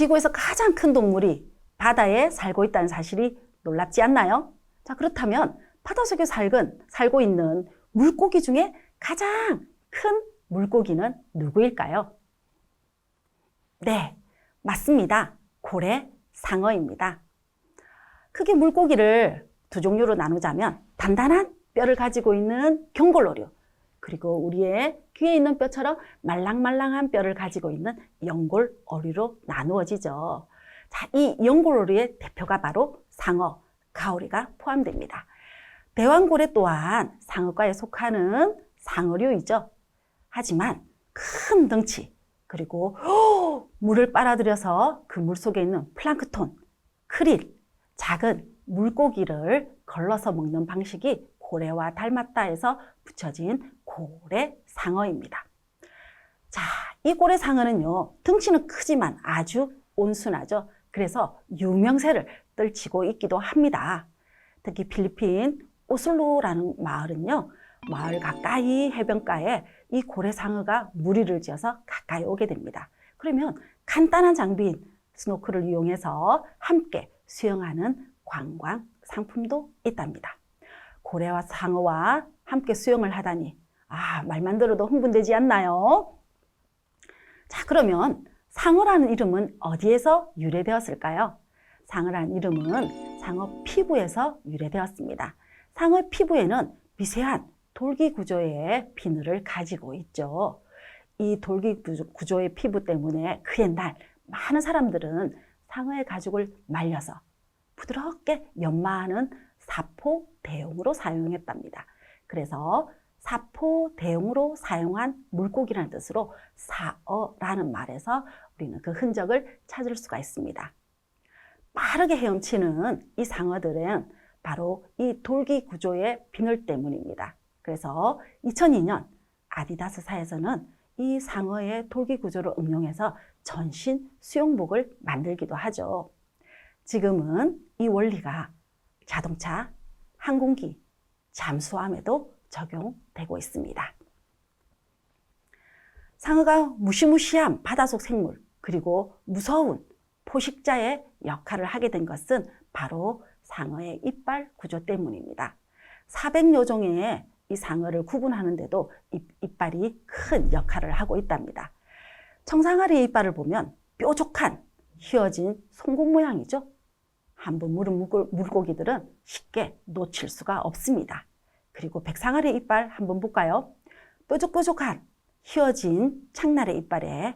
지구에서 가장 큰 동물이 바다에 살고 있다는 사실이 놀랍지 않나요? 자, 그렇다면 바닷속에 살고 있는 물고기 중에 가장 큰 물고기는 누구일까요? 네, 맞습니다. 고래상어입니다. 크게 물고기를 두 종류로 나누자면 단단한 뼈를 가지고 있는 경골어류, 그리고 우리의 귀에 있는 뼈처럼 말랑말랑한 뼈를 가지고 있는 연골어류로 나누어지죠. 자, 이 연골어류의 대표가 바로 상어, 가오리가 포함됩니다. 대왕고래 또한 상어과에 속하는 상어류이죠. 하지만 큰 덩치, 그리고 물을 빨아들여서 그 물속에 있는 플랑크톤, 크릴, 작은 물고기를 걸러서 먹는 방식이 고래와 닮았다 해서 붙여진 고래상어입니다. 자, 이 고래상어는요, 덩치는 크지만 아주 온순하죠. 그래서 유명세를 떨치고 있기도 합니다. 특히 필리핀 오슬로라는 마을은요, 마을 가까이 해변가에 이 고래상어가 무리를 지어서 가까이 오게 됩니다. 그러면 간단한 장비인 스노클을 이용해서 함께 수영하는 관광 상품도 있답니다. 고래와 상어와 함께 수영을 하다니, 말만 들어도 흥분되지 않나요? 자, 그러면 상어라는 이름은 어디에서 유래되었을까요? 상어라는 이름은 상어 피부에서 유래되었습니다. 상어의 피부에는 미세한 돌기 구조의 비늘을 가지고 있죠. 이 돌기 구조의 피부 때문에 그 옛날 많은 사람들은 상어의 가죽을 말려서 부드럽게 연마하는 사포 대용으로 사용했답니다. 그래서 사포 대용으로 사용한 물고기라는 뜻으로 사어라는 말에서 우리는 그 흔적을 찾을 수가 있습니다. 빠르게 헤엄치는 이 상어들은 바로 이 돌기 구조의 비늘 때문입니다. 그래서 2002년 아디다스사에서는 이 상어의 돌기 구조를 응용해서 전신 수영복을 만들기도 하죠. 지금은 이 원리가 자동차, 항공기, 잠수함에도 적용되고 있습니다. 상어가 무시무시한 바닷속 생물, 그리고 무서운 포식자의 역할을 하게 된 것은 바로 상어의 이빨 구조 때문입니다. 400여 종의 이 상어를 구분하는데도 이빨이 큰 역할을 하고 있답니다. 청상아리의 이빨을 보면 뾰족한 휘어진 송곳 모양이죠. 한번 물은 물고기들은 쉽게 놓칠 수가 없습니다. 그리고 백상아리 이빨 한번 볼까요? 뾰족뾰족한 휘어진 창날의 이빨에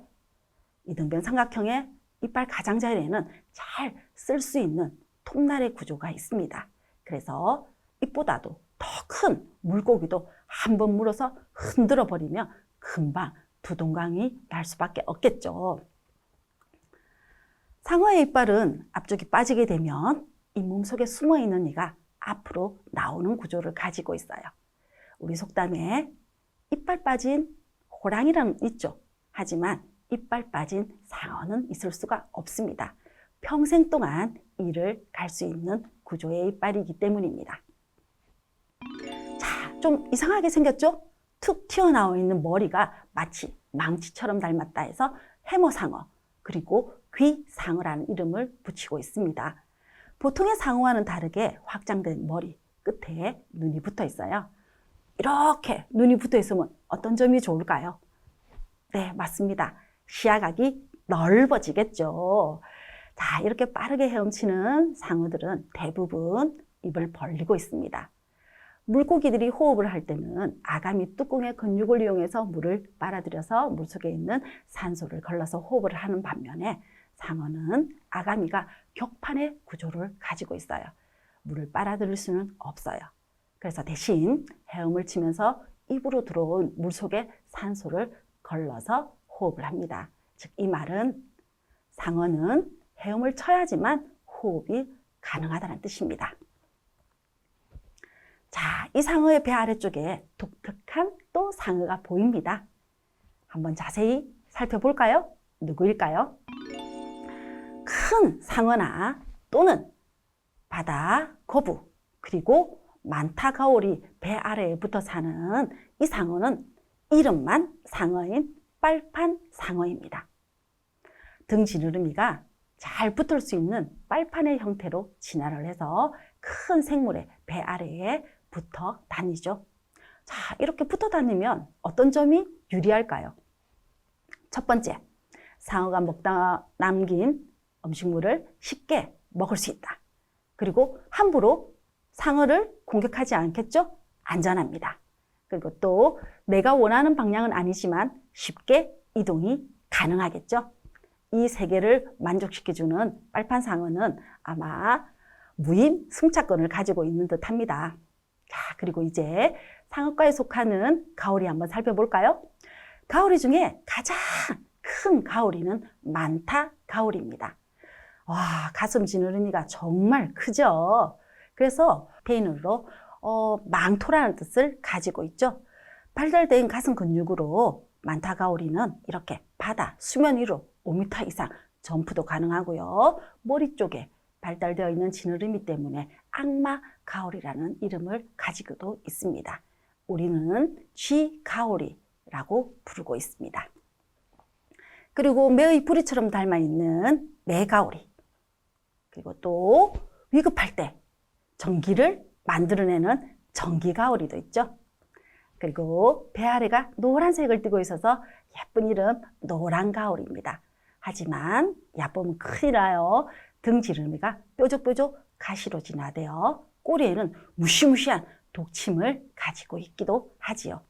이등변 삼각형의 이빨 가장자리에는 잘 쓸 수 있는 톱날의 구조가 있습니다. 그래서 입보다도 더 큰 물고기도 한번 물어서 흔들어 버리면 금방 두동강이 날 수밖에 없겠죠. 상어의 이빨은 앞쪽이 빠지게 되면 이 몸속에 숨어있는 이가 앞으로 나오는 구조를 가지고 있어요. 우리 속담에 이빨 빠진 호랑이랑 있죠. 하지만 이빨 빠진 상어는 있을 수가 없습니다. 평생 동안 이를 갈 수 있는 구조의 이빨이기 때문입니다. 자, 좀 이상하게 생겼죠? 툭 튀어나와 있는 머리가 마치 망치처럼 닮았다 해서 해머상어, 그리고 귀상어라는 이름을 붙이고 있습니다. 보통의 상어와는 다르게 확장된 머리 끝에 눈이 붙어 있어요. 이렇게 눈이 붙어 있으면 어떤 점이 좋을까요? 네, 맞습니다. 시야각이 넓어지겠죠. 자, 이렇게 빠르게 헤엄치는 상어들은 대부분 입을 벌리고 있습니다. 물고기들이 호흡을 할 때는 아가미 뚜껑의 근육을 이용해서 물을 빨아들여서 물속에 있는 산소를 걸러서 호흡을 하는 반면에 상어는 아가미가 격판의 구조를 가지고 있어요. 물을 빨아들일 수는 없어요. 그래서 대신 헤엄을 치면서 입으로 들어온 물속에 산소를 걸러서 호흡을 합니다. 즉, 이 말은 상어는 헤엄을 쳐야지만 호흡이 가능하다는 뜻입니다. 자, 이 상어의 배 아래쪽에 독특한 또 상어가 보입니다. 한번 자세히 살펴볼까요? 누구일까요? 큰 상어나 또는 바다 거부, 그리고 만타가오리 배 아래에 붙어 사는 이 상어는 이름만 상어인 빨판 상어입니다. 등 지느러미가 잘 붙을 수 있는 빨판의 형태로 진화를 해서 큰 생물의 배 아래에 붙어 다니죠. 자, 이렇게 붙어 다니면 어떤 점이 유리할까요? 첫 번째, 상어가 먹다 남긴 음식물을 쉽게 먹을 수 있다. 그리고 함부로 상어를 공격하지 않겠죠? 안전합니다. 그리고 또 내가 원하는 방향은 아니지만 쉽게 이동이 가능하겠죠? 이 세 개를 만족시켜주는 빨판 상어는 아마 무인 승차권을 가지고 있는 듯 합니다. 자, 그리고 이제 상어과에 속하는 가오리 한번 살펴볼까요? 가오리 중에 가장 큰 가오리는 만타 가오리입니다. 와, 가슴 지느러미가 정말 크죠? 그래서 스페인어로 망토라는 뜻을 가지고 있죠. 발달된 가슴 근육으로 만타 가오리는 이렇게 바다 수면 위로 5m 이상 점프도 가능하고요. 머리 쪽에 발달되어 있는 지느러미 때문에 악마 가오리라는 이름을 가지고도 있습니다. 우리는 쥐 가오리라고 부르고 있습니다. 그리고 매의 부리처럼 닮아 있는 매 가오리. 그리고 또 위급할 때 전기를 만들어내는 전기 가오리도 있죠. 그리고 배 아래가 노란색을 띠고 있어서 예쁜 이름 노란 가오리입니다. 하지만 얕보면 큰일 나요. 등 지느러미가 뾰족뾰족 가시로 진화되어 꼬리에는 무시무시한 독침을 가지고 있기도 하지요.